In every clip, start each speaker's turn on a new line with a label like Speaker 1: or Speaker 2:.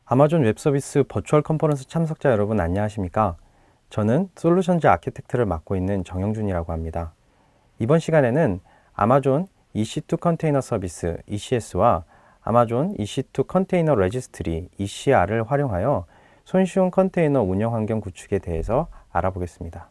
Speaker 1: 아마존 웹서비스 버추얼 컨퍼런스 참석자 여러분 안녕하십니까? 저는 솔루션즈 아키텍트를 맡고 있는 정영준이라고 합니다. 이번 시간에는 아마존 EC2 컨테이너 서비스 ECS와 아마존 EC2 컨테이너 레지스트리 ECR을 활용하여 손쉬운 컨테이너 운영 환경 구축에 대해서 알아보겠습니다.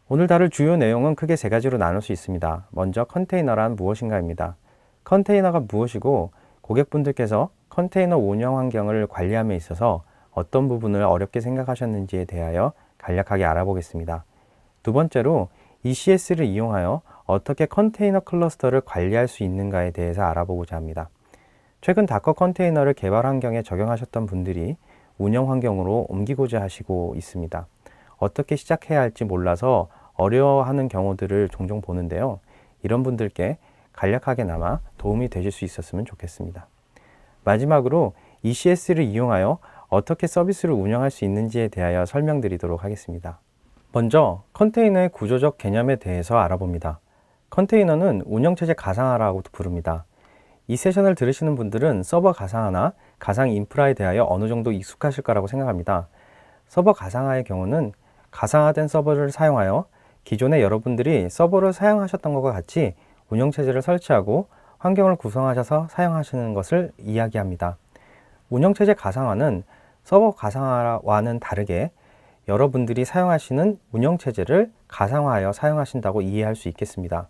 Speaker 1: 오늘 다룰 주요 내용은 크게 세 가지로 나눌 수 있습니다. 먼저 컨테이너란 무엇인가입니다. 컨테이너가 무엇이고 고객분들께서 컨테이너 운영 환경을 관리함에 있어서 어떤 부분을 어렵게 생각하셨는지에 대하여 간략하게 알아보겠습니다. 두 번째로 ECS를 이용하여 어떻게 컨테이너 클러스터를 관리할 수 있는가에 대해서 알아보고자 합니다. 최근 다커 컨테이너를 개발 환경에 적용하셨던 분들이 운영 환경으로 옮기고자 하시고 있습니다. 어떻게 시작해야 할지 몰라서 어려워하는 경우들을 종종 보는데요. 이런 분들께 간략하게나마 도움이 되실 수 있었으면 좋겠습니다. 마지막으로 ECS를 이용하여 어떻게 서비스를 운영할 수 있는지에 대하여 설명드리도록 하겠습니다. 먼저 컨테이너의 구조적 개념에 대해서 알아봅니다. 컨테이너는 운영체제 가상화라고 부릅니다. 이 세션을 들으시는 분들은 서버 가상화나 가상 인프라에 대하여 어느 정도 익숙하실 거라고 생각합니다. 서버 가상화의 경우는 가상화된 서버를 사용하여 기존에 여러분들이 서버를 사용하셨던 것과 같이 운영체제를 설치하고 환경을 구성하셔서 사용하시는 것을 이야기합니다. 운영체제 가상화는 서버 가상화와는 다르게 여러분들이 사용하시는 운영체제를 가상화하여 사용하신다고 이해할 수 있겠습니다.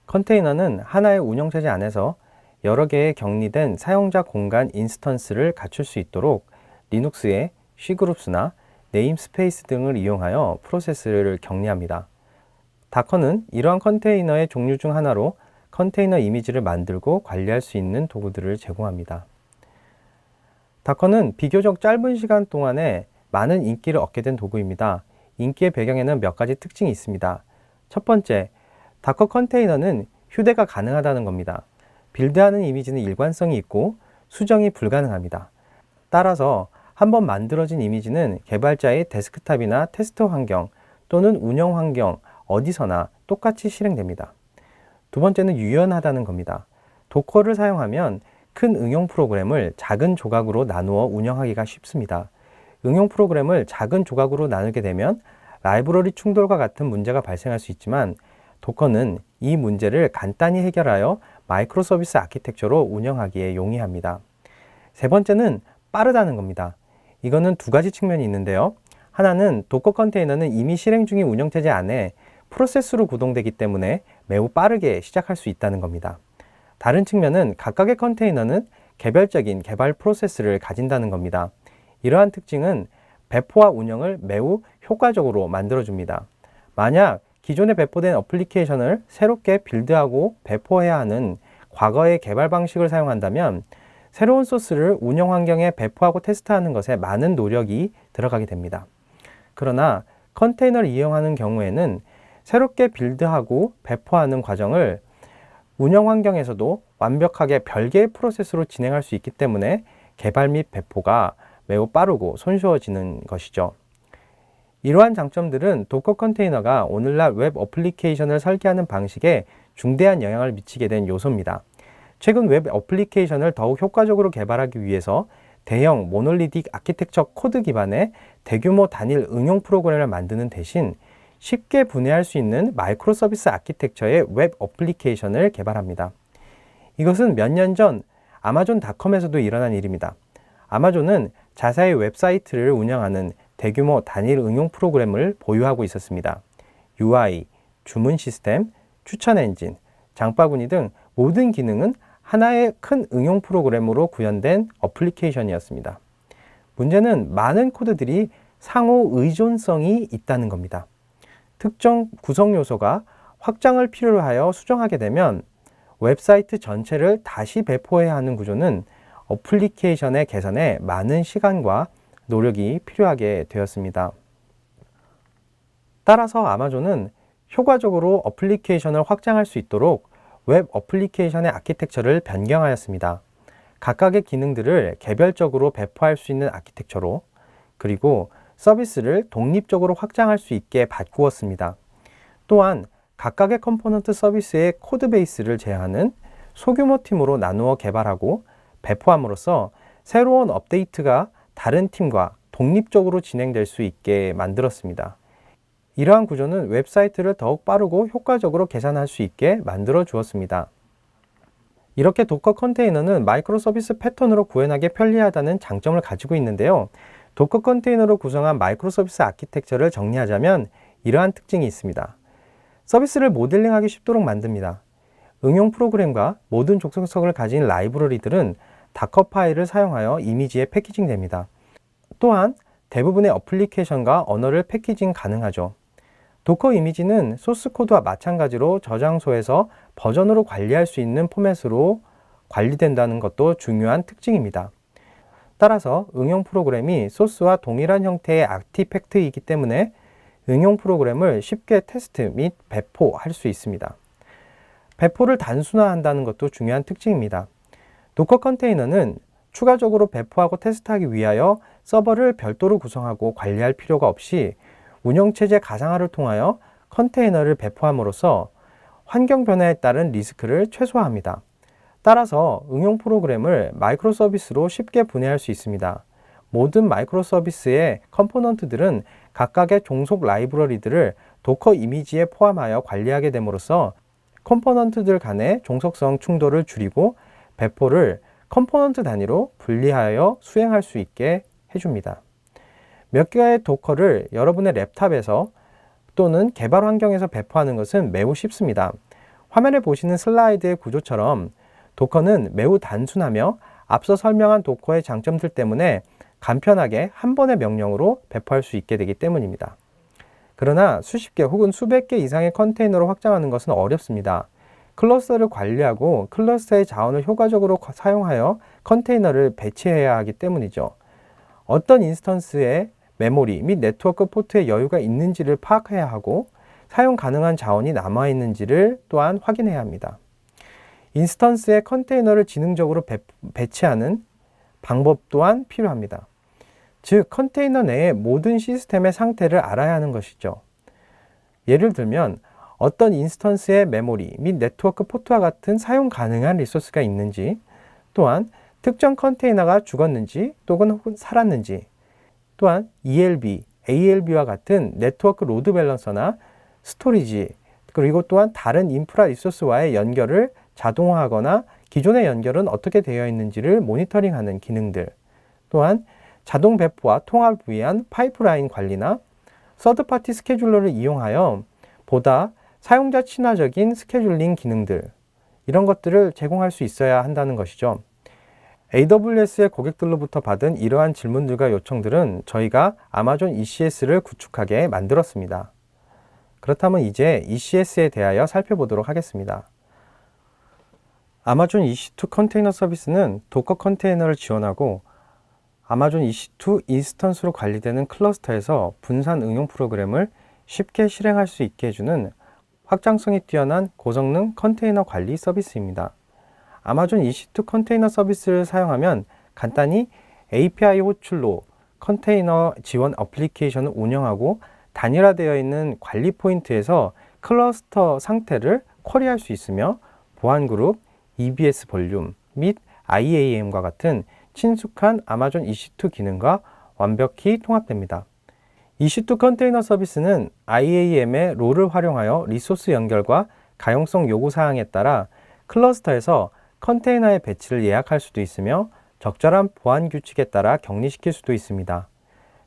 Speaker 1: 컨테이너는 하나의 운영체제 안에서 여러 개의 격리된 사용자 공간 인스턴스를 갖출 수 있도록 리눅스의 C그룹스나 네임스페이스 등을 이용하여 프로세스를 격리합니다. 다커는 이러한 컨테이너의 종류 중 하나로 컨테이너 이미지를 만들고 관리할 수 있는 도구들을 제공합니다. 다커는 비교적 짧은 시간 동안에 많은 인기를 얻게 된 도구입니다. 인기의 배경에는 몇 가지 특징이 있습니다. 첫 번째, 다커 컨테이너는 휴대가 가능하다는 겁니다. 빌드하는 이미지는 일관성이 있고 수정이 불가능합니다. 따라서 한번 만들어진 이미지는 개발자의 데스크탑이나 테스트 환경 또는 운영 환경 어디서나 똑같이 실행됩니다. 두 번째는 유연하다는 겁니다. 도커를 사용하면 큰 응용 프로그램을 작은 조각으로 나누어 운영하기가 쉽습니다. 응용 프로그램을 작은 조각으로 나누게 되면 라이브러리 충돌과 같은 문제가 발생할 수 있지만 도커는 이 문제를 간단히 해결하여 마이크로 서비스 아키텍처로 운영하기에 용이합니다. 세 번째는 빠르다는 겁니다. 이거는 두 가지 측면이 있는데요. 하나는 도커 컨테이너는 이미 실행 중인 운영체제 안에 프로세스로 구동되기 때문에 매우 빠르게 시작할 수 있다는 겁니다. 다른 측면은 각각의 컨테이너는 개별적인 개발 프로세스를 가진다는 겁니다. 이러한 특징은 배포와 운영을 매우 효과적으로 만들어줍니다. 만약 기존에 배포된 어플리케이션을 새롭게 빌드하고 배포해야 하는 과거의 개발 방식을 사용한다면 새로운 소스를 운영 환경에 배포하고 테스트하는 것에 많은 노력이 들어가게 됩니다. 그러나 컨테이너를 이용하는 경우에는 새롭게 빌드하고 배포하는 과정을 운영 환경에서도 완벽하게 별개의 프로세스로 진행할 수 있기 때문에 개발 및 배포가 매우 빠르고 손쉬워지는 것이죠. 이러한 장점들은 도커 컨테이너가 오늘날 웹 어플리케이션을 설계하는 방식에 중대한 영향을 미치게 된 요소입니다. 최근 웹 어플리케이션을 더욱 효과적으로 개발하기 위해서 대형 모놀리틱 아키텍처 코드 기반의 대규모 단일 응용 프로그램을 만드는 대신 쉽게 분해할 수 있는 마이크로 서비스 아키텍처의 웹 어플리케이션을 개발합니다. 이것은 몇 년 전 아마존닷컴에서도 일어난 일입니다. 아마존은 자사의 웹사이트를 운영하는 대규모 단일 응용 프로그램을 보유하고 있었습니다. UI, 주문 시스템, 추천 엔진, 장바구니 등 모든 기능은 하나의 큰 응용 프로그램으로 구현된 어플리케이션이었습니다. 문제는 많은 코드들이 상호 의존성이 있다는 겁니다. 특정 구성 요소가 확장을 필요로 하여 수정하게 되면 웹사이트 전체를 다시 배포해야 하는 구조는 어플리케이션의 개선에 많은 시간과 노력이 필요하게 되었습니다. 따라서 아마존은 효과적으로 어플리케이션을 확장할 수 있도록 웹 어플리케이션의 아키텍처를 변경하였습니다. 각각의 기능들을 개별적으로 배포할 수 있는 아키텍처로 그리고 서비스를 독립적으로 확장할 수 있게 바꾸었습니다. 또한 각각의 컴포넌트 서비스의 코드 베이스를 제어하는 소규모 팀으로 나누어 개발하고 배포함으로써 새로운 업데이트가 다른 팀과 독립적으로 진행될 수 있게 만들었습니다. 이러한 구조는 웹사이트를 더욱 빠르고 효과적으로 계산할 수 있게 만들어 주었습니다. 이렇게 도커 컨테이너는 마이크로 서비스 패턴으로 구현하기 편리하다는 장점을 가지고 있는데요. 도커 컨테이너로 구성한 마이크로 서비스 아키텍처를 정리하자면 이러한 특징이 있습니다. 서비스를 모델링하기 쉽도록 만듭니다. 응용 프로그램과 모든 족속성을 가진 라이브러리들은 다커 파일을 사용하여 이미지에 패키징됩니다. 또한 대부분의 어플리케이션과 언어를 패키징 가능하죠. 도커 이미지는 소스 코드와 마찬가지로 저장소에서 버전으로 관리할 수 있는 포맷으로 관리된다는 것도 중요한 특징입니다. 따라서 응용 프로그램이 소스와 동일한 형태의 아티팩트이기 때문에 응용 프로그램을 쉽게 테스트 및 배포할 수 있습니다. 배포를 단순화한다는 것도 중요한 특징입니다. 도커 컨테이너는 추가적으로 배포하고 테스트하기 위하여 서버를 별도로 구성하고 관리할 필요가 없이 운영체제 가상화를 통하여 컨테이너를 배포함으로써 환경 변화에 따른 리스크를 최소화합니다. 따라서 응용 프로그램을 마이크로 서비스로 쉽게 분해할 수 있습니다. 모든 마이크로 서비스의 컴포넌트들은 각각의 종속 라이브러리들을 도커 이미지에 포함하여 관리하게 됨으로써 컴포넌트들 간의 종속성 충돌을 줄이고 배포를 컴포넌트 단위로 분리하여 수행할 수 있게 해줍니다. 몇 개의 도커를 여러분의 랩탑에서 또는 개발 환경에서 배포하는 것은 매우 쉽습니다. 화면에 보시는 슬라이드의 구조처럼 도커는 매우 단순하며 앞서 설명한 도커의 장점들 때문에 간편하게 한 번의 명령으로 배포할 수 있게 되기 때문입니다. 그러나 수십 개 혹은 수백 개 이상의 컨테이너로 확장하는 것은 어렵습니다. 클러스터를 관리하고 클러스터의 자원을 효과적으로 사용하여 컨테이너를 배치해야 하기 때문이죠. 어떤 인스턴스에 메모리 및 네트워크 포트에 여유가 있는지를 파악해야 하고 사용 가능한 자원이 남아있는지를 또한 확인해야 합니다. 인스턴스에 컨테이너를 지능적으로 배치하는 방법 또한 필요합니다. 즉, 컨테이너 내의 모든 시스템의 상태를 알아야 하는 것이죠. 예를 들면 어떤 인스턴스의 메모리 및 네트워크 포트와 같은 사용 가능한 리소스가 있는지, 또한 특정 컨테이너가 죽었는지 또는 살았는지, 또한 ELB, ALB와 같은 네트워크 로드 밸런서나 스토리지, 그리고 또한 다른 인프라 리소스와의 연결을 자동화하거나 기존의 연결은 어떻게 되어 있는지를 모니터링하는 기능들, 또한 자동 배포와 통합을 위한 파이프라인 관리나 서드파티 스케줄러를 이용하여 보다 사용자 친화적인 스케줄링 기능들, 이런 것들을 제공할 수 있어야 한다는 것이죠. AWS의 고객들로부터 받은 이러한 질문들과 요청들은 저희가 아마존 ECS를 구축하게 만들었습니다. 그렇다면 이제 ECS에 대하여 살펴보도록 하겠습니다. 아마존 EC2 컨테이너 서비스는 도커 컨테이너를 지원하고 아마존 EC2 인스턴스로 관리되는 클러스터에서 분산 응용 프로그램을 쉽게 실행할 수 있게 해주는 확장성이 뛰어난 고성능 컨테이너 관리 서비스입니다. 아마존 EC2 컨테이너 서비스를 사용하면 간단히 API 호출로 컨테이너 지원 어플리케이션을 운영하고 단일화되어 있는 관리 포인트에서 클러스터 상태를 쿼리할 수 있으며 보안 그룹, EBS 볼륨 및 IAM과 같은 친숙한 아마존 EC2 기능과 완벽히 통합됩니다. EC2 컨테이너 서비스는 IAM의 롤을 활용하여 리소스 연결과 가용성 요구사항에 따라 클러스터에서 컨테이너의 배치를 예약할 수도 있으며 적절한 보안 규칙에 따라 격리시킬 수도 있습니다.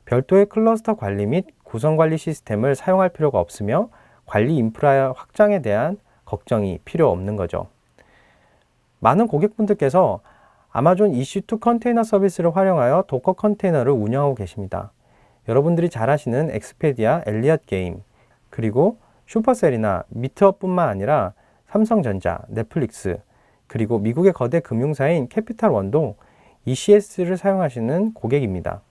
Speaker 1: 별도의 클러스터 관리 및 구성 관리 시스템을 사용할 필요가 없으며 관리 인프라 확장에 대한 걱정이 필요 없는 거죠. 많은 고객분들께서 아마존 EC2 컨테이너 서비스를 활용하여 도커 컨테이너를 운영하고 계십니다. 여러분들이 잘 아시는 엑스페디아, 엘리엇 게임, 그리고 슈퍼셀이나 미트업뿐만 아니라 삼성전자, 넷플릭스, 그리고 미국의 거대 금융사인 캐피탈원도 ECS를 사용하시는 고객입니다.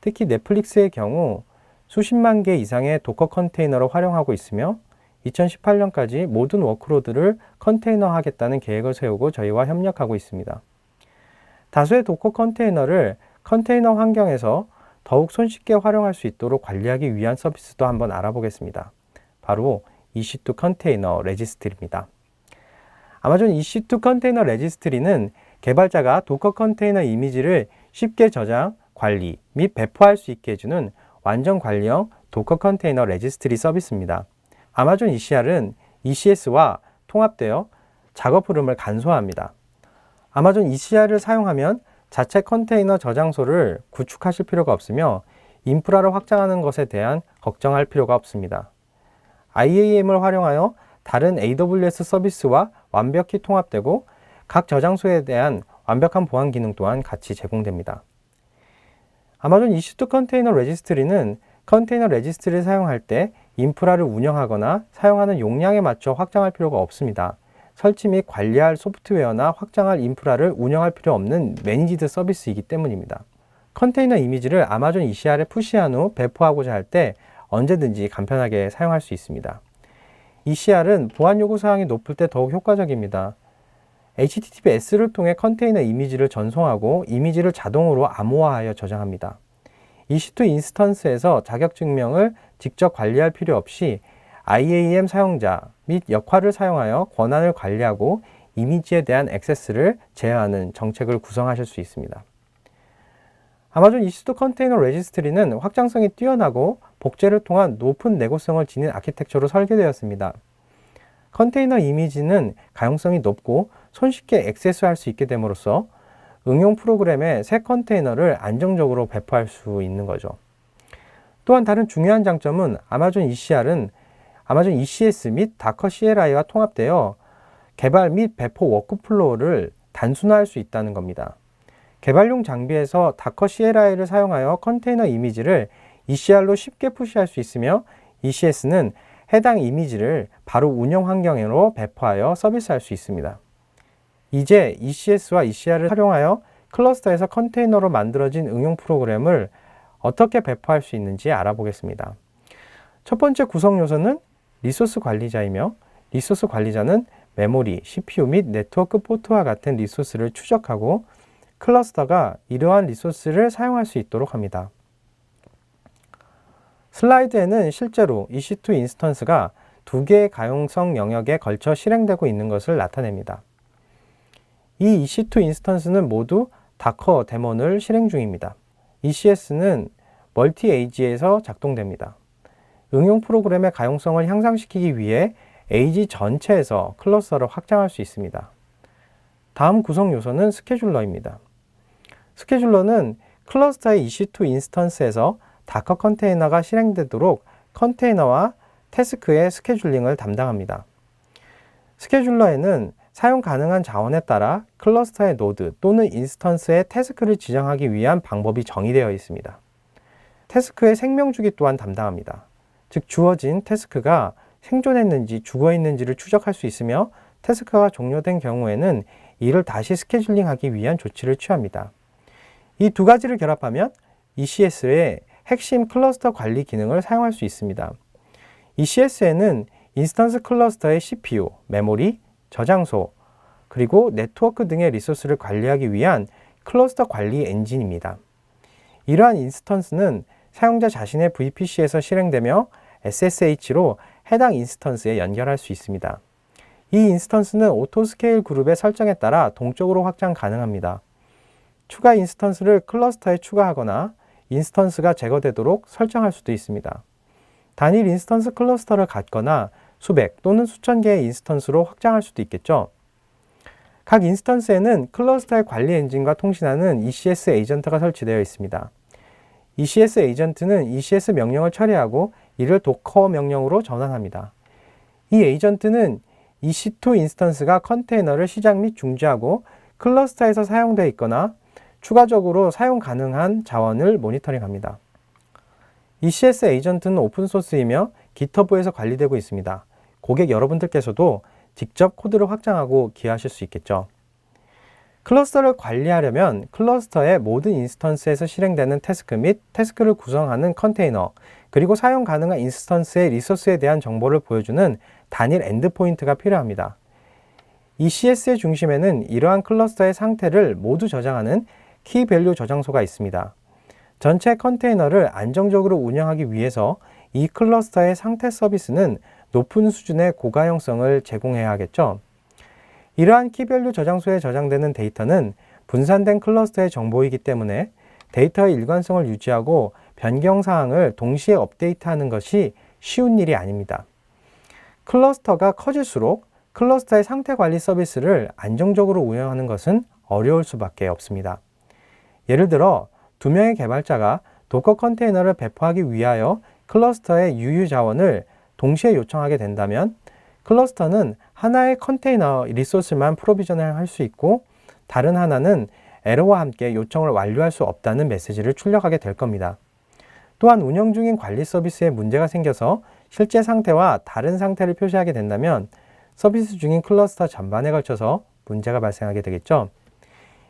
Speaker 1: 특히 넷플릭스의 경우 수십만 개 이상의 도커 컨테이너를 활용하고 있으며 2018년까지 모든 워크로드를 컨테이너하겠다는 계획을 세우고 저희와 협력하고 있습니다. 다수의 도커 컨테이너를 컨테이너 환경에서 더욱 손쉽게 활용할 수 있도록 관리하기 위한 서비스도 한번 알아보겠습니다. 바로 EC2 컨테이너 레지스트리입니다. 아마존 EC2 컨테이너 레지스트리는 개발자가 도커 컨테이너 이미지를 쉽게 저장, 관리 및 배포할 수 있게 해주는 완전 관리형 도커 컨테이너 레지스트리 서비스입니다. 아마존 ECR은 ECS와 통합되어 작업 흐름을 간소화합니다. 아마존 ECR을 사용하면 자체 컨테이너 저장소를 구축하실 필요가 없으며 인프라를 확장하는 것에 대한 걱정할 필요가 없습니다. IAM을 활용하여 다른 AWS 서비스와 완벽히 통합되고 각 저장소에 대한 완벽한 보안 기능 또한 같이 제공됩니다. 아마존 EC2 컨테이너 레지스트리는 컨테이너 레지스트리를 사용할 때 인프라를 운영하거나 사용하는 용량에 맞춰 확장할 필요가 없습니다. 설치 및 관리할 소프트웨어나 확장할 인프라를 운영할 필요 없는 매니지드 서비스이기 때문입니다. 컨테이너 이미지를 아마존 ECR에 푸시한 후 배포하고자 할 때 언제든지 간편하게 사용할 수 있습니다. ECR은 보안 요구 사항이 높을 때 더욱 효과적입니다. HTTPS를 통해 컨테이너 이미지를 전송하고 이미지를 자동으로 암호화하여 저장합니다. EC2 인스턴스에서 자격증명을 직접 관리할 필요 없이 IAM 사용자 및 역할을 사용하여 권한을 관리하고 이미지에 대한 액세스를 제어하는 정책을 구성하실 수 있습니다. 아마존 EC2 컨테이너 레지스트리는 확장성이 뛰어나고 복제를 통한 높은 내구성을 지닌 아키텍처로 설계되었습니다. 컨테이너 이미지는 가용성이 높고 손쉽게 액세스할 수 있게 됨으로써 응용 프로그램에 새 컨테이너를 안정적으로 배포할 수 있는 거죠. 또한 다른 중요한 장점은 아마존 ECR은 아마존 ECS 및 다커 CLI와 통합되어 개발 및 배포 워크플로우를 단순화할 수 있다는 겁니다. 개발용 장비에서 다커 CLI를 사용하여 컨테이너 이미지를 ECR로 쉽게 푸시할 수 있으며 ECS는 해당 이미지를 바로 운영 환경으로 배포하여 서비스할 수 있습니다. 이제 ECS와 ECR을 활용하여 클러스터에서 컨테이너로 만들어진 응용 프로그램을 어떻게 배포할 수 있는지 알아보겠습니다. 첫 번째 구성 요소는 리소스 관리자이며 리소스 관리자는 메모리, CPU 및 네트워크 포트와 같은 리소스를 추적하고 클러스터가 이러한 리소스를 사용할 수 있도록 합니다. 슬라이드에는 실제로 EC2 인스턴스가 두 개의 가용성 영역에 걸쳐 실행되고 있는 것을 나타냅니다. 이 EC2 인스턴스는 모두 다커 데몬을 실행 중입니다. ECS는 멀티-에이지에서 작동됩니다. 응용 프로그램의 가용성을 향상시키기 위해 에이지 전체에서 클러스터를 확장할 수 있습니다. 다음 구성 요소는 스케줄러입니다. 스케줄러는 클러스터의 EC2 인스턴스에서 다커 컨테이너가 실행되도록 컨테이너와 태스크의 스케줄링을 담당합니다. 스케줄러에는 사용 가능한 자원에 따라 클러스터의 노드 또는 인스턴스의 태스크를 지정하기 위한 방법이 정의되어 있습니다. 태스크의 생명주기 또한 담당합니다. 즉 주어진 태스크가 생존했는지 죽어있는지를 추적할 수 있으며 태스크가 종료된 경우에는 이를 다시 스케줄링하기 위한 조치를 취합니다. 이 두 가지를 결합하면 ECS의 핵심 클러스터 관리 기능을 사용할 수 있습니다. ECS에는 인스턴스 클러스터의 CPU, 메모리, 저장소, 그리고 네트워크 등의 리소스를 관리하기 위한 클러스터 관리 엔진입니다. 이러한 인스턴스는 사용자 자신의 VPC에서 실행되며 SSH로 해당 인스턴스에 연결할 수 있습니다. 이 인스턴스는 오토스케일 그룹의 설정에 따라 동적으로 확장 가능합니다. 추가 인스턴스를 클러스터에 추가하거나 인스턴스가 제거되도록 설정할 수도 있습니다. 단일 인스턴스 클러스터를 갖거나 수백 또는 수천 개의 인스턴스로 확장할 수도 있겠죠. 각 인스턴스에는 클러스터의 관리 엔진과 통신하는 ECS 에이전트가 설치되어 있습니다. ECS 에이전트는 ECS 명령을 처리하고 이를 도커 명령으로 전환합니다. 이 에이전트는 EC2 인스턴스가 컨테이너를 시작 및 중지하고 클러스터에서 사용되어 있거나 추가적으로 사용 가능한 자원을 모니터링합니다. ECS 에이전트는 오픈소스이며 GitHub에서 관리되고 있습니다. 고객 여러분들께서도 직접 코드를 확장하고 기여하실 수 있겠죠. 클러스터를 관리하려면 클러스터의 모든 인스턴스에서 실행되는 태스크 및 태스크를 구성하는 컨테이너, 그리고 사용 가능한 인스턴스의 리소스에 대한 정보를 보여주는 단일 엔드포인트가 필요합니다. ECS의 중심에는 이러한 클러스터의 상태를 모두 저장하는 키밸류 저장소가 있습니다. 전체 컨테이너를 안정적으로 운영하기 위해서 이 클러스터의 상태 서비스는 높은 수준의 고가용성을 제공해야 하겠죠. 이러한 키밸류 저장소에 저장되는 데이터는 분산된 클러스터의 정보이기 때문에 데이터의 일관성을 유지하고 변경 사항을 동시에 업데이트하는 것이 쉬운 일이 아닙니다. 클러스터가 커질수록 클러스터의 상태 관리 서비스를 안정적으로 운영하는 것은 어려울 수밖에 없습니다. 예를 들어 2명의 개발자가 도커 컨테이너를 배포하기 위하여 클러스터의 유유 자원을 동시에 요청하게 된다면 클러스터는 하나의 컨테이너 리소스만 프로비전을 할 수 있고 다른 하나는 에러와 함께 요청을 완료할 수 없다는 메시지를 출력하게 될 겁니다. 또한 운영 중인 관리 서비스에 문제가 생겨서 실제 상태와 다른 상태를 표시하게 된다면 서비스 중인 클러스터 전반에 걸쳐서 문제가 발생하게 되겠죠.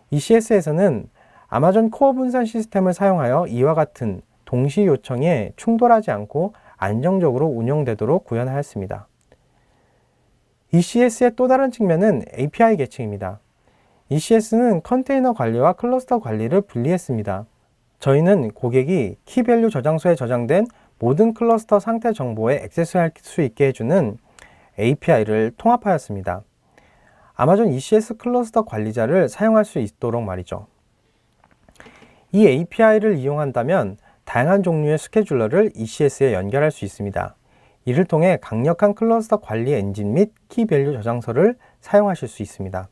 Speaker 1: ECS에서는 아마존 코어 분산 시스템을 사용하여 이와 같은 동시 요청에 충돌하지 않고 안정적으로 운영되도록 구현하였습니다. ECS의 또 다른 측면은 API 계층입니다. ECS는 컨테이너 관리와 클러스터 관리를 분리했습니다. 저희는 고객이 키밸류 저장소에 저장된 모든 클러스터 상태 정보에 액세스할 수 있게 해주는 API를 통합하였습니다. 아마존 ECS 클러스터 관리자를 사용할 수 있도록 말이죠. 이 API를 이용한다면 다양한 종류의 스케줄러를 ECS에 연결할 수 있습니다. 이를 통해 강력한 클러스터 관리 엔진 및 키밸류 저장소를 사용하실 수 있습니다.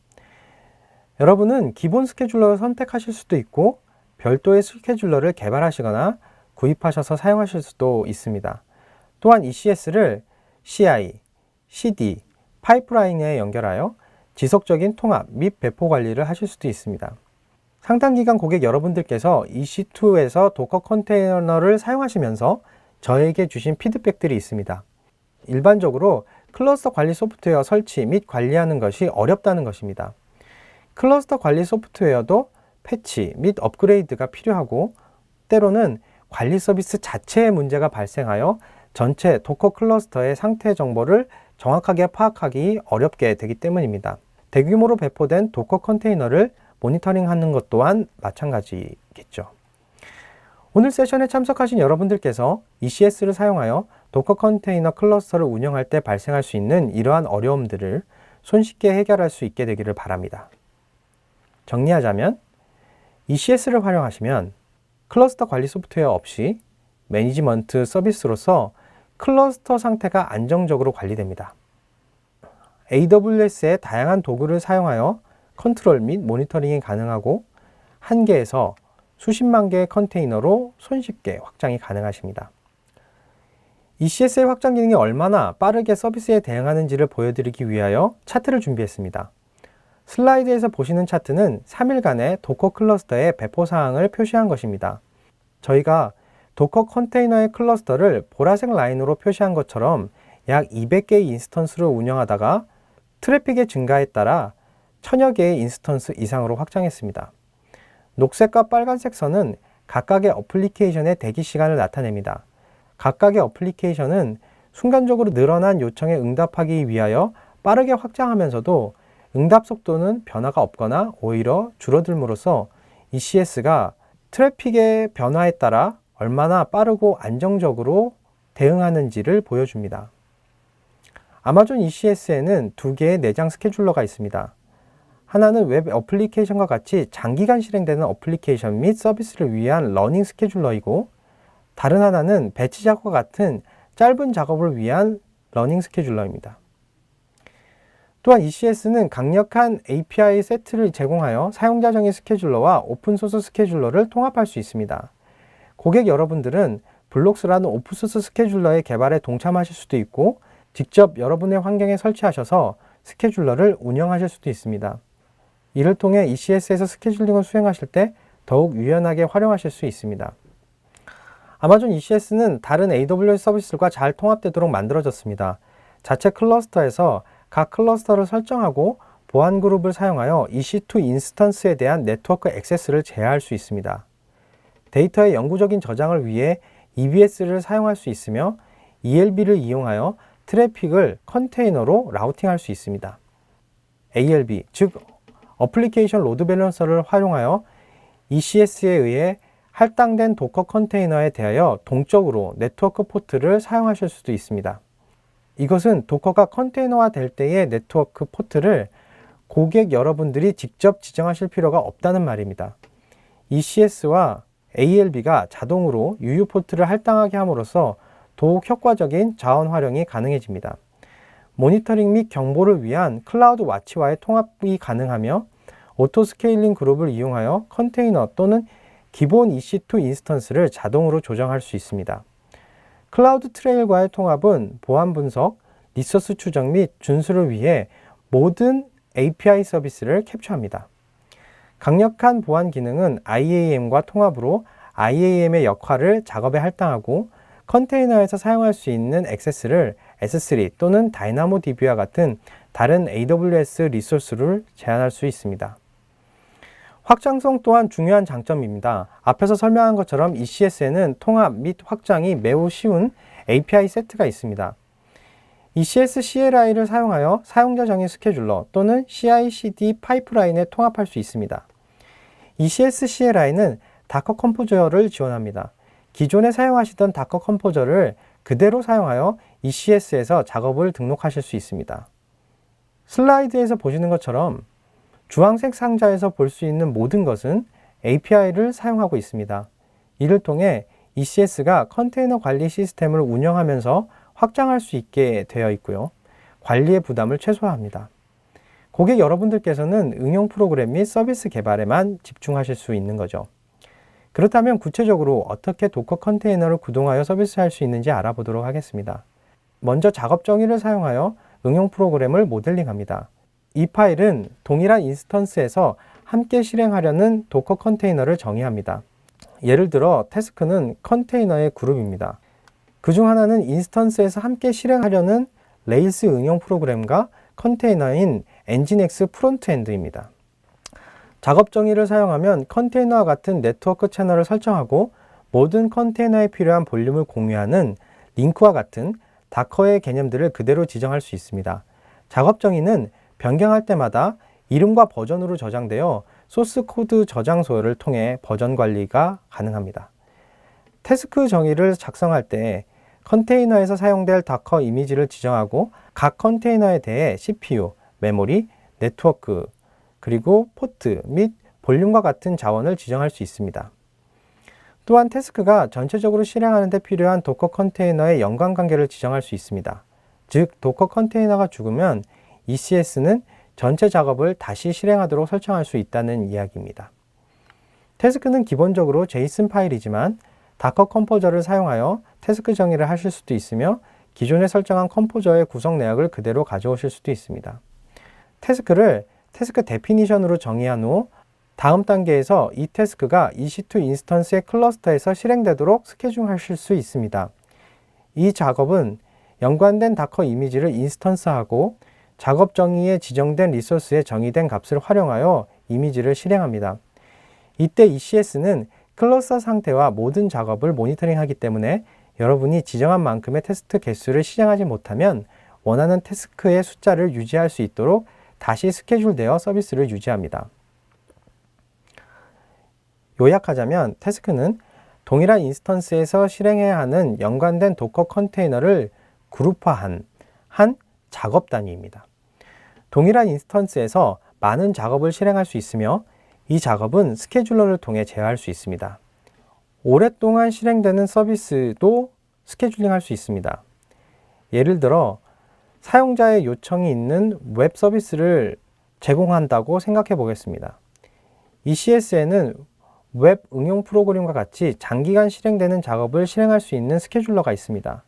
Speaker 1: 여러분은 기본 스케줄러를 선택하실 수도 있고 별도의 스케줄러를 개발하시거나 구입하셔서 사용하실 수도 있습니다. 또한 ECS를 CI, CD, 파이프라인에 연결하여 지속적인 통합 및 배포 관리를 하실 수도 있습니다. 상당 기간 고객 여러분들께서 EC2에서 도커 컨테이너를 사용하시면서 저에게 주신 피드백들이 있습니다. 일반적으로 클러스터 관리 소프트웨어 설치 및 관리하는 것이 어렵다는 것입니다. 클러스터 관리 소프트웨어도 패치 및 업그레이드가 필요하고 때로는 관리 서비스 자체에 문제가 발생하여 전체 도커 클러스터의 상태 정보를 정확하게 파악하기 어렵게 되기 때문입니다. 대규모로 배포된 도커 컨테이너를 모니터링하는 것 또한 마찬가지겠죠. 오늘 세션에 참석하신 여러분들께서 ECS를 사용하여 도커 컨테이너 클러스터를 운영할 때 발생할 수 있는 이러한 어려움들을 손쉽게 해결할 수 있게 되기를 바랍니다. 정리하자면 ECS를 활용하시면 클러스터 관리 소프트웨어 없이 매니지먼트 서비스로서 클러스터 상태가 안정적으로 관리됩니다. AWS의 다양한 도구를 사용하여 컨트롤 및 모니터링이 가능하고 1개에서 수십만 개의 컨테이너로 손쉽게 확장이 가능하십니다. ECS의 확장 기능이 얼마나 빠르게 서비스에 대응하는지를 보여드리기 위하여 차트를 준비했습니다. 슬라이드에서 보시는 차트는 3일간의 도커 클러스터의 배포 사항을 표시한 것입니다. 저희가 도커 컨테이너의 클러스터를 보라색 라인으로 표시한 것처럼 약 200개의 인스턴스를 운영하다가 트래픽의 증가에 따라 1000여 개의 인스턴스 이상으로 확장했습니다. 녹색과 빨간색 선은 각각의 어플리케이션의 대기 시간을 나타냅니다. 각각의 어플리케이션은 순간적으로 늘어난 요청에 응답하기 위하여 빠르게 확장하면서도 응답 속도는 변화가 없거나 오히려 줄어들므로써 ECS가 트래픽의 변화에 따라 얼마나 빠르고 안정적으로 대응하는지를 보여줍니다. 아마존 ECS에는 2개의 내장 스케줄러가 있습니다. 하나는 웹 어플리케이션과 같이 장기간 실행되는 어플리케이션 및 서비스를 위한 러닝 스케줄러이고 다른 하나는 배치 작업과 같은 짧은 작업을 위한 러닝 스케줄러입니다. 또한 ECS는 강력한 API 세트를 제공하여 사용자 정의 스케줄러와 오픈소스 스케줄러를 통합할 수 있습니다. 고객 여러분들은 블록스라는 오픈소스 스케줄러의 개발에 동참하실 수도 있고 직접 여러분의 환경에 설치하셔서 스케줄러를 운영하실 수도 있습니다. 이를 통해 ECS에서 스케줄링을 수행하실 때 더욱 유연하게 활용하실 수 있습니다. 아마존 ECS는 다른 AWS 서비스들과 잘 통합되도록 만들어졌습니다. 자체 클러스터에서 각 클러스터를 설정하고 보안 그룹을 사용하여 EC2 인스턴스에 대한 네트워크 액세스를 제어할 수 있습니다. 데이터의 영구적인 저장을 위해 EBS를 사용할 수 있으며 ELB를 이용하여 트래픽을 컨테이너로 라우팅할 수 있습니다. ALB, 즉 어플리케이션 로드 밸런서를 활용하여 ECS에 의해 할당된 도커 컨테이너에 대하여 동적으로 네트워크 포트를 사용하실 수도 있습니다. 이것은 도커가 컨테이너화 될 때의 네트워크 포트를 고객 여러분들이 직접 지정하실 필요가 없다는 말입니다. ECS와 ALB가 자동으로 유유 포트를 할당하게 함으로써 더욱 효과적인 자원 활용이 가능해집니다. 모니터링 및 경보를 위한 클라우드 와치와의 통합이 가능하며 오토 스케일링 그룹을 이용하여 컨테이너 또는 기본 EC2 인스턴스를 자동으로 조정할 수 있습니다. 클라우드 트레일과의 통합은 보안 분석, 리소스 추적 및 준수를 위해 모든 API 서비스를 캡처합니다. 강력한 보안 기능은 IAM과 통합으로 IAM의 역할을 작업에 할당하고 컨테이너에서 사용할 수 있는 액세스를 S3 또는 DynamoDB와 같은 다른 AWS 리소스를 제한할 수 있습니다. 확장성 또한 중요한 장점입니다. 앞에서 설명한 것처럼 ECS에는 통합 및 확장이 매우 쉬운 API 세트가 있습니다. ECS CLI를 사용하여 사용자 정의 스케줄러 또는 CI/CD 파이프라인에 통합할 수 있습니다. ECS CLI는 다커 컴포저를 지원합니다. 기존에 사용하시던 다커 컴포저를 그대로 사용하여 ECS에서 작업을 등록하실 수 있습니다. 슬라이드에서 보시는 것처럼 주황색 상자에서 볼 수 있는 모든 것은 API를 사용하고 있습니다. 이를 통해 ECS가 컨테이너 관리 시스템을 운영하면서 확장할 수 있게 되어 있고요. 관리의 부담을 최소화합니다. 고객 여러분들께서는 응용 프로그램 및 서비스 개발에만 집중하실 수 있는 거죠. 그렇다면 구체적으로 어떻게 도커 컨테이너를 구동하여 서비스할 수 있는지 알아보도록 하겠습니다. 먼저 작업 정의를 사용하여 응용 프로그램을 모델링합니다. 이 파일은 동일한 인스턴스에서 함께 실행하려는 도커 컨테이너를 정의합니다. 예를 들어 태스크는 컨테이너의 그룹입니다. 그중 하나는 인스턴스에서 함께 실행하려는 레일스 응용 프로그램과 컨테이너인 엔진X 프론트엔드입니다. 작업 정의를 사용하면 컨테이너와 같은 네트워크 채널을 설정하고 모든 컨테이너에 필요한 볼륨을 공유하는 링크와 같은 다커의 개념들을 그대로 지정할 수 있습니다. 작업 정의는 변경할 때마다 이름과 버전으로 저장되어 소스 코드 저장소를 통해 버전 관리가 가능합니다. 태스크 정의를 작성할 때 컨테이너에서 사용될 다커 이미지를 지정하고 각 컨테이너에 대해 CPU, 메모리, 네트워크, 그리고 포트 및 볼륨과 같은 자원을 지정할 수 있습니다. 또한 태스크가 전체적으로 실행하는 데 필요한 도커 컨테이너의 연관관계를 지정할 수 있습니다. 즉, 도커 컨테이너가 죽으면 ECS는 전체 작업을 다시 실행하도록 설정할 수 있다는 이야기입니다. 태스크는 기본적으로 JSON 파일이지만 다커 컴포저를 사용하여 태스크 정의를 하실 수도 있으며 기존에 설정한 컴포저의 구성 내역을 그대로 가져오실 수도 있습니다. 태스크를 태스크 데피니션으로 정의한 후 다음 단계에서 이 태스크가 EC2 인스턴스의 클러스터에서 실행되도록 스케줄하실 수 있습니다. 이 작업은 연관된 다커 이미지를 인스턴스하고 작업 정의에 지정된 리소스에 정의된 값을 활용하여 이미지를 실행합니다. 이때 ECS는 클러스터 상태와 모든 작업을 모니터링하기 때문에 여러분이 지정한 만큼의 테스트 개수를 실행하지 못하면 원하는 태스크의 숫자를 유지할 수 있도록 다시 스케줄되어 서비스를 유지합니다. 요약하자면 태스크는 동일한 인스턴스에서 실행해야 하는 연관된 도커 컨테이너를 그룹화한 한 작업 단위입니다. 동일한 인스턴스에서 많은 작업을 실행할 수 있으며 이 작업은 스케줄러를 통해 제어할 수 있습니다. 오랫동안 실행되는 서비스도 스케줄링할 수 있습니다. 예를 들어 사용자의 요청이 있는 웹 서비스를 제공한다고 생각해 보겠습니다. ECS에는 웹 응용 프로그램과 같이 장기간 실행되는 작업을 실행할 수 있는 스케줄러가 있습니다.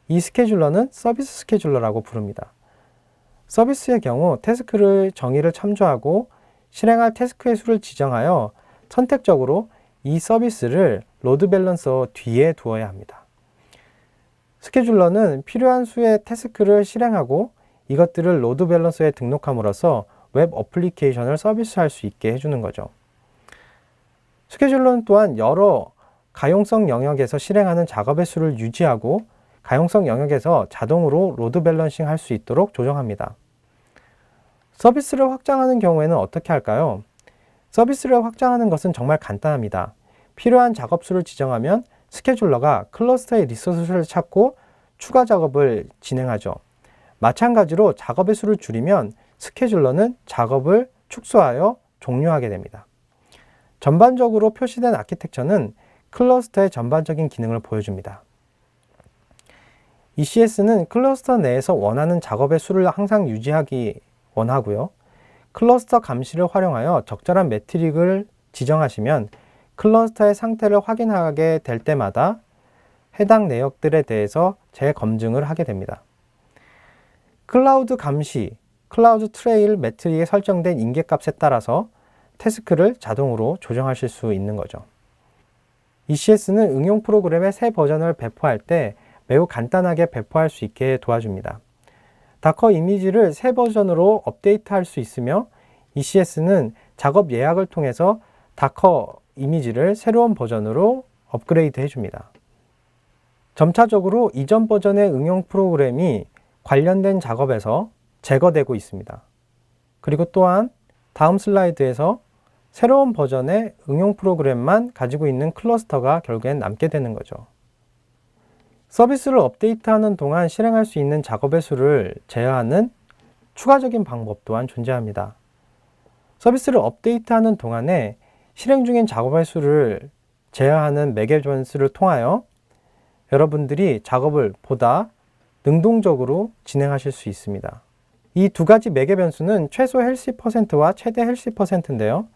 Speaker 1: 이 스케줄러는 서비스 스케줄러라고 부릅니다. 서비스의 경우 태스크를 정의를 참조하고 실행할 태스크의 수를 지정하여 선택적으로 이 서비스를 로드 밸런서 뒤에 두어야 합니다. 스케줄러는 필요한 수의 태스크를 실행하고 이것들을 로드 밸런서에 등록함으로써 웹 어플리케이션을 서비스할 수 있게 해주는 거죠. 스케줄러는 또한 여러 가용성 영역에서 실행하는 작업의 수를 유지하고 가용성 영역에서 자동으로 로드 밸런싱 할 수 있도록 조정합니다. 서비스를 확장하는 경우에는 어떻게 할까요? 서비스를 확장하는 것은 정말 간단합니다. 필요한 작업 수를 지정하면 스케줄러가 클러스터의 리소스를 찾고 추가 작업을 진행하죠. 마찬가지로 작업의 수를 줄이면 스케줄러는 작업을 축소하여 종료하게 됩니다. 전반적으로 표시된 아키텍처는 클러스터의 전반적인 기능을 보여줍니다. ECS는 클러스터 내에서 원하는 작업의 수를 항상 유지하기 원하고요. 클러스터 감시를 활용하여 적절한 매트릭을 지정하시면 클러스터의 상태를 확인하게 될 때마다 해당 내역들에 대해서 재검증을 하게 됩니다. 클라우드 감시, 클라우드 트레일 매트릭에 설정된 인계값에 따라서 태스크를 자동으로 조정하실 수 있는 거죠. ECS는 응용 프로그램의 새 버전을 배포할 때 매우 간단하게 배포할 수 있게 도와줍니다. 다커 이미지를 새 버전으로 업데이트할 수 있으며 ECS는 작업 예약을 통해서 다커 이미지를 새로운 버전으로 업그레이드 해줍니다. 점차적으로 이전 버전의 응용 프로그램이 관련된 작업에서 제거되고 있습니다. 그리고 또한 다음 슬라이드에서 새로운 버전의 응용 프로그램만 가지고 있는 클러스터가 결국엔 남게 되는 거죠. 서비스를 업데이트하는 동안 실행할 수 있는 작업의 수를 제어하는 추가적인 방법 또한 존재합니다. 서비스를 업데이트하는 동안에 실행 중인 작업의 수를 제어하는 매개 변수를 통하여 여러분들이 작업을 보다 능동적으로 진행하실 수 있습니다. 이 두 가지 매개 변수는 최소 헬시 %와 최대 헬시 %인데요.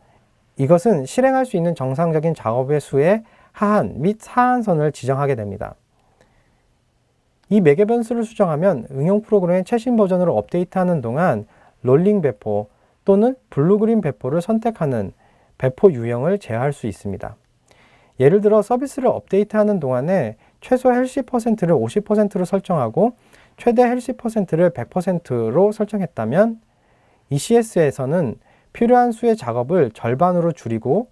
Speaker 1: 이것은 실행할 수 있는 정상적인 작업의 수의 하한 및 상한선을 지정하게 됩니다. 이 매개 변수를 수정하면 응용 프로그램의 최신 버전으로 업데이트하는 동안 롤링 배포 또는 블루그린 배포를 선택하는 배포 유형을 제어할 수 있습니다. 예를 들어 서비스를 업데이트하는 동안에 최소 헬시 %를 50%로 설정하고 최대 헬시 %를 100%로 설정했다면 ECS에서는 필요한 수의 작업을 절반으로 줄이고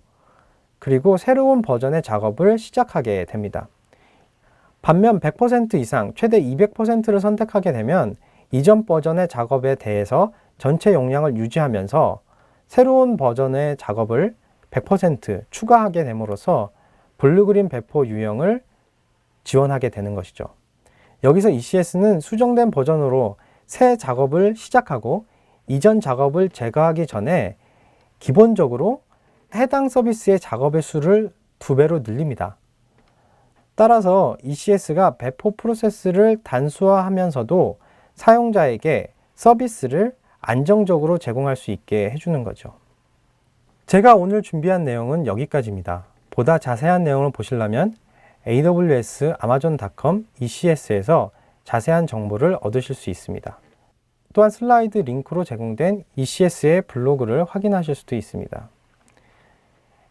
Speaker 1: 그리고 새로운 버전의 작업을 시작하게 됩니다. 반면 100% 이상 최대 200%를 선택하게 되면 이전 버전의 작업에 대해서 전체 용량을 유지하면서 새로운 버전의 작업을 100% 추가하게 됨으로써 블루그린 배포 유형을 지원하게 되는 것이죠. 여기서 ECS는 수정된 버전으로 새 작업을 시작하고 이전 작업을 제거하기 전에 기본적으로 해당 서비스의 작업의 수를 2배로 늘립니다. 따라서 ECS가 배포 프로세스를 단수화하면서도 사용자에게 서비스를 안정적으로 제공할 수 있게 해주는 거죠. 제가 오늘 준비한 내용은 여기까지입니다. 보다 자세한 내용을 보시려면 AWS amazon.com ECS에서 자세한 정보를 얻으실 수 있습니다. 또한 슬라이드 링크로 제공된 ECS의 블로그를 확인하실 수도 있습니다.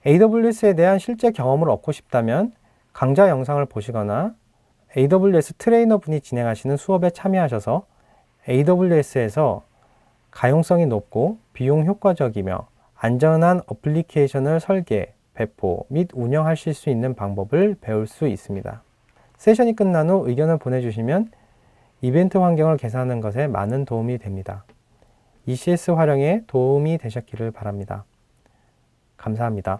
Speaker 1: AWS에 대한 실제 경험을 얻고 싶다면 강좌 영상을 보시거나 AWS 트레이너 분이 진행하시는 수업에 참여하셔서 AWS에서 가용성이 높고 비용 효과적이며 안전한 어플리케이션을 설계, 배포 및 운영하실 수 있는 방법을 배울 수 있습니다. 세션이 끝난 후 의견을 보내주시면 이벤트 환경을 개선하는 것에 많은 도움이 됩니다. ECS 활용에 도움이 되셨기를 바랍니다. 감사합니다.